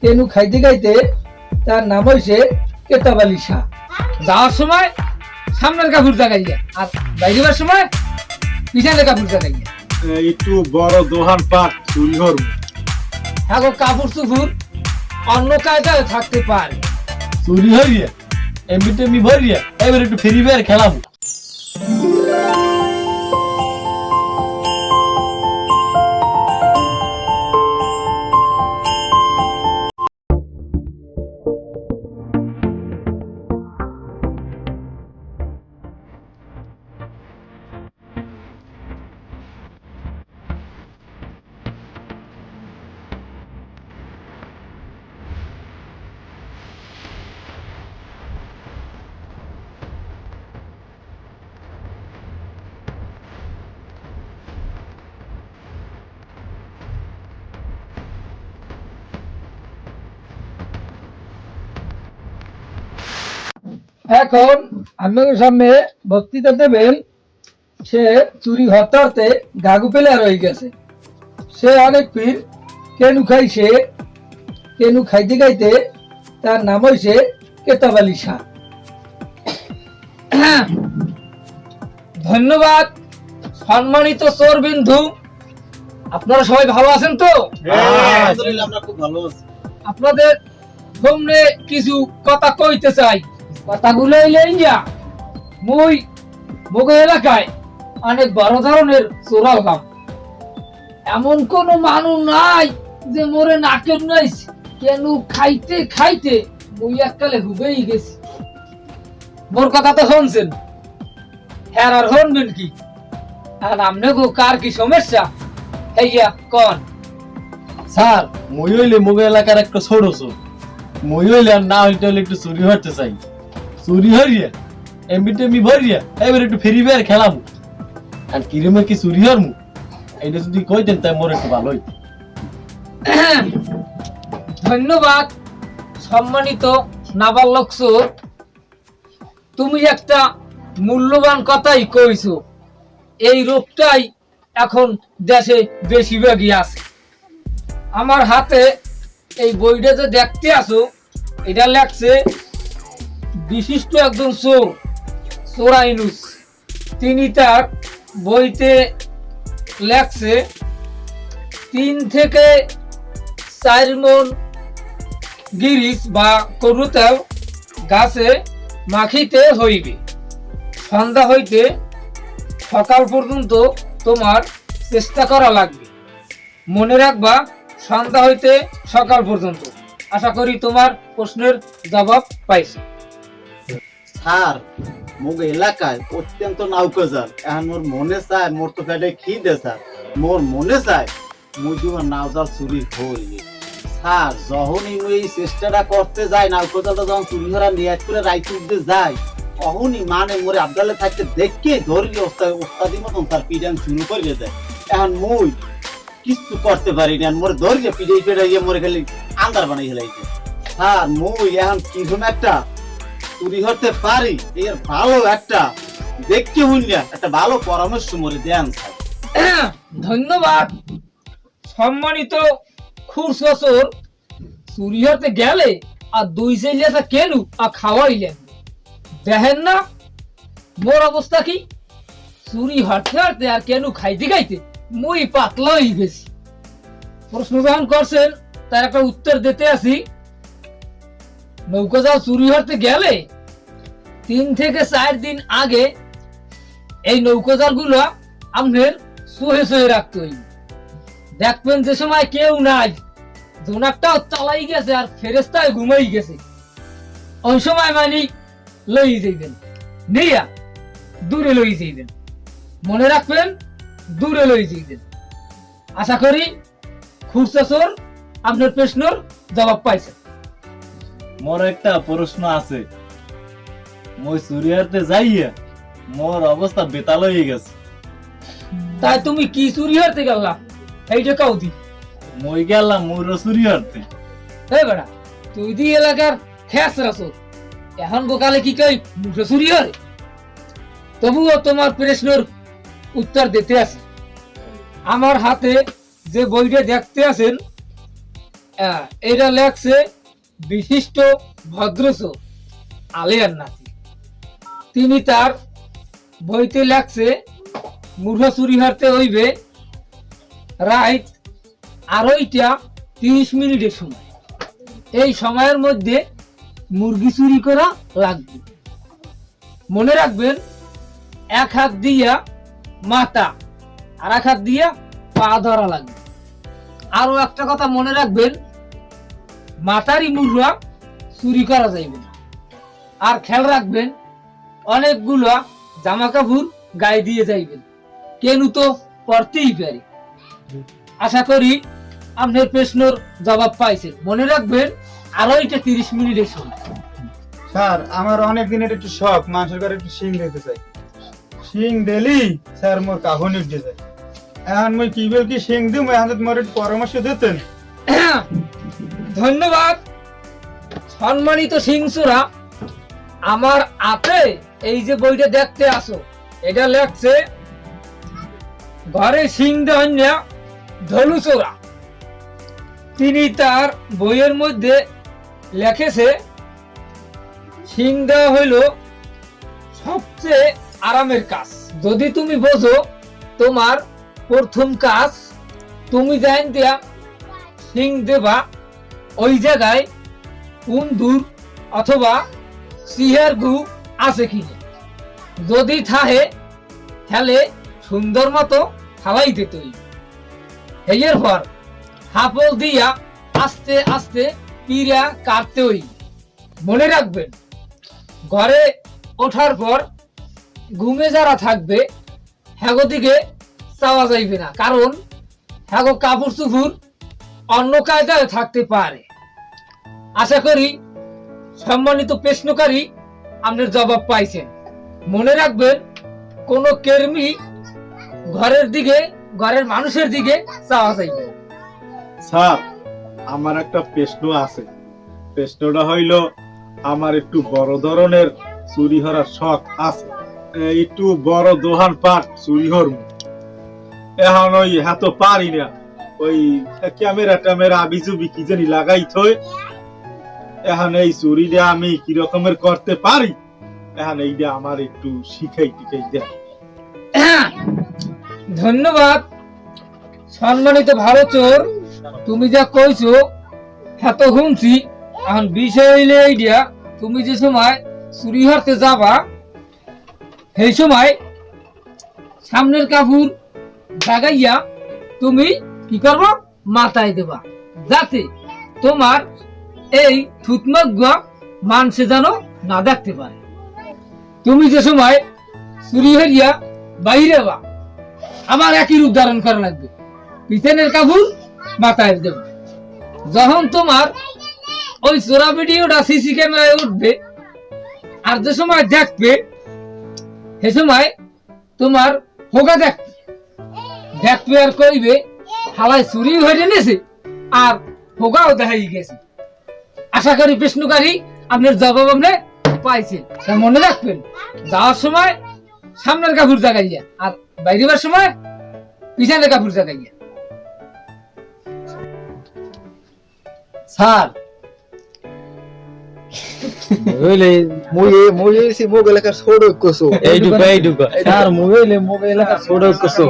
কেনু খাইতে খাইতে তার নাম হইছে কেতাব আলী শাহ। যাওয়ার সময় সামনের কাপড় জাগাইয়া আর বাইরেবার সময় পিছনের কাপড় জাগাইয়া। একটু বড় দোহান পাট চুরি হরম এখন কাপড় চুপুর অন্য কায়দায় থাকতে পারে। চুরি হরিয়া এমনিতে আমি ভরিয়া এবার একটু ফ্রি ফায়ার খেলাম। এখন আপনাদের সামনে বক্তৃতা দেবেন সে চুরি হত্যাতে গাগু পেলে রয়ে গেছে। সে অনেক পীর কেনু খাইছে, কেনু খাইতে খাইতে তার নাম হইছে কেতাব আলী শাহ। ধন্যবাদ সম্মানিত চোর বিন্ধু। আপনারা সবাই ভালো আছেন তো? আলহামদুলিল্লাহ আমরা খুব ভালো আছি। আপনাদের সামনে কিছু কথা কইতে চাই। কথাগুলো হইলেন যা মুই মগো এলাকায় অনেক বড় ধরনের চোর আলগাম। এমন কোন মানুষ নাই যে মোরে নাকের নাইস কেন খাইতে খাইতে মুই এককালে হুবেই গেছি। মোর কথা তো শুনছেন, হ্যাঁ আর শুনবেন কি? আর আমনে গো কার কি সমস্যা হেইয়া কোন? স্যার মই হইলে মোগো এলাকার একটা ছোট চোর। মই হইলে আর না হইলে একটু চুরি হতে চাই। চুরি হরিয়া এমনিতে আমি ভরিয়া এবার একটু ফ্রি ফায়ার খেলাম। আর কিরমে কি চুরি হরমু এটা যদি কইতেন তাই মোর একটু ভালো হইতো। ধন্যবাদ সম্মানিত নাবালক চোর। তুমি একটা মূল্যবান কথাই কইছো। এই রোগটাই এখন দেশে বেশিরভাগই আছে। আমার হাতে এই বইটা যে দেখতে আসো এটা লেখছে বিশিষ্ট একজন চোর চোরাইনুস। তিনি তার বইতে লেখছে 3 থেকে 4 মণ গিরিশ বা করুতেও গাছে মাখিতে হইবে। সন্ধ্যা হইতে সকাল পর্যন্ত তোমার চেষ্টা করা লাগবে। মনে রাখবা সন্ধ্যা হইতে সকাল পর্যন্ত। আশা করি তোমার প্রশ্নের জবাব পাইছো। স্যার মোগ এলাকায় অত্যন্ত নাউকাজার। এখন মোর মনে চায় মোর তো পেটে খিদে স্যার। মোর মনে চায় মুই তোমার নাউজাল চুরি হই। স্যার যখনই মুই এই চেষ্টাটা করতে যাই নাউকাজালটা যখন চুরি ধরা নিয়ে করে রাইতে উঠতে যাই তখনই মানে মোরে আবদালে থাকতে দেখে ধরলি ওস্তাদি মতন তার পিডান শুরু করে দেয়। এখন মুই কিছু করতে পারি না। মোরে ধরিয়ে পিড়াই পেড়াইয়ে মোরে খালি আন্দার বানাই ফেলাইছে। স্যার মুই এখন কিরকম একটা চুরি করতে পারি এর ভালো একটা দেখতে হইনা একটা ভালো পরামর্শ মোরে দেন স্যার। ধন্যবাদ সম্মানিত খুরসো চোর। চুরি হতে গেলে আর 2 চাইলেটা কেনু আর খাওয়াইলেন দেখেন না মোর অবস্থা কি? চুরি হতে হতে আর কেনু খাইতে খাইতে মুই পাতলা হয়ে গেছি। প্রশ্ন যখন করছেন তার একটা উত্তর দিতে আসি। নৌকা যাও চুরি হতে গেলে 3 থেকে 4 দিন আগে এই নৌকাজাল গুলো আপনার সহে সহে রাখতে হইবে। দেখবেন যে সময় কেউ নাই, জোনাকটাও চালাই গেছে আর ফেরেস্তায় ঘুমাই গেছে, ওই সময় মানে লই যাইবেন নিয়া দূরে লই যাইবেন। মনে রাখবেন দূরে লই যাইবেন। আশা করি খুরসা চোর আপনার প্রশ্নের জবাব পাইছে। মোর একটা প্রশ্ন আছে। মই চুরি হতে যাইয়া মোর অবস্থা বেতাল হয়ে গেছে। তাই তুমি কি চুরি হতে গেলা এইটা কাউ দি? মই গেলাম মোর চুরি হতে। এই বেড়া তুই দি এলাকার খেসরা চোর, এখন গোকালে কি কই মুখে চুরি হরে? তবুও তোমার প্রশ্নের উত্তর দিতে আছে। আমার হাতে যে বইটা দেখতে আছেন এটা লেখছে বিশিষ্ট ভদ্রচোর আলিয়ার নাতি। তিনি তার বইতে লেখছে মূর্খ চুরি হারতে হইবে রাইট 2:30 সময়। এই সময়ের মধ্যে মুরগি চুরি করা লাগবে। মনে রাখবেন, এক হাত দিয়া মাথা আর এক হাত দিয়া পা ধরা লাগবে। আরো একটা কথা মনে রাখবেন, মাথারই মুরগা চুরি করা যাইবে না। আর খেয়াল রাখবেন, অনেকগুলা জামা কাপড় গায়ে দিয়ে যাইবেন, কেন তো পড়তেই পারে। আশা করি আপনার প্রশ্নের জবাব পাইছেন। মনে রাখবেন 2:30 সময়। স্যার আমার অনেক দিনের একটু শখ, মানুষের ঘরে একটু শিং দিতে চাই। শিং দিলি স্যার মোর কাহন উঠে যায়। এখন মই কি বল কি শিং দিম, এখন মোর একটু পরামর্শ দিতেন। ধন্যবাদ সম্মানিত সিংসুরা। আমার হাতে এই যে বইটা দেখতে আসো, এটা লেখছে ঘরে সিং দেওয়া ধলুচোরা। তিনি তার বইয়ের মধ্যে লিখেছে, সিং দেওয়া হইল সবচেয়ে আরামের কাজ। যদি তুমি বোঝো তোমার প্রথম কাজ, তুমি জান দিয়া সিং দেবা ওই জায়গায় উন্দুর অথবা সিহার গু আছে কিনা। যদি থাহে তাহলে সুন্দর মতো হাওয়াই দিতে হইবে। এর পর হাফল দিয়া আস্তে আস্তে পিড়া কাটতে হইবে। মনে রাখবেন, ঘরে ওঠার পর ঘুমে যারা থাকবে হ্যাগো দিকে চাওয়া যাইবে না, কারণ হ্যাগো কাপড় চুপুর অন্য কায়দায় থাকতে পারে। আশা করি সম্মানিত প্রশ্নকারী আপনার জবাব পাইছেন। মনে রাখবেন, কোন কর্মী ঘরের দিকে, ঘরের মানুষের দিকে চাওয়া যাইবে না। স্যার আমার একটা প্রশ্ন আছে। প্রশ্নটা হইল, আমার একটু বড় ধরনের চুরি হওয়ার শখ আছে। একটু বড় দোহান পাট চুরি হরম, এখন ওই হাত পারি না। ওই ক্যামেরা ট্যামেরা আবিজুবি কি জানি লাগাই থই। এখন এই চুরিটা আমি কি রকমের করতে পারি, এখন এইটা আমার একটু শিখাই টিকাই দেয়। ধন্যবাদ সম্মানিত ভালো চোর। তুমি যা কইছো এত শুনছি। এখন বিষয় হইলে এইটা, তুমি যে সময় চুরি হারতে যাবা সেই সময় সামনের কাপড় লাগাইয়া তুমি কি করবা, মাথায় দেবা, যাতে তোমার এই থুতমা মানুষে যেন না দেখতে পারে। তুমি যে সময় চুরি হইয়া বাইরে বা, আমার একই রূপ ধারণ করা লাগবে, পিছনের কাপড় মাথায় দেবে। যখন তোমার ওই চোরা ভিডিওটা সিসি ক্যামেরায় উঠবে, আর যে সময় দেখবে সে সময় তোমার হোগা দেখবে আর কইবে হালাই চুরি হয়ে নিয়েছে আর হোগাও দেখাই গেছে। আশা করি প্রশ্নকারী আপনার জবাব আপনি পাইছেন। তা মনে রাখবেন, যাওয়ার সময় সামনের কাপড় জাগাইয়া আর বাইরে যাওয়ার সময় পিছনের কাপড় জাগাইয়া। স্যার মোগ এলাকার ছোট কসো এইটুকু স্যার, মুই হইলে মোগ এলাকার ছোট কিছু।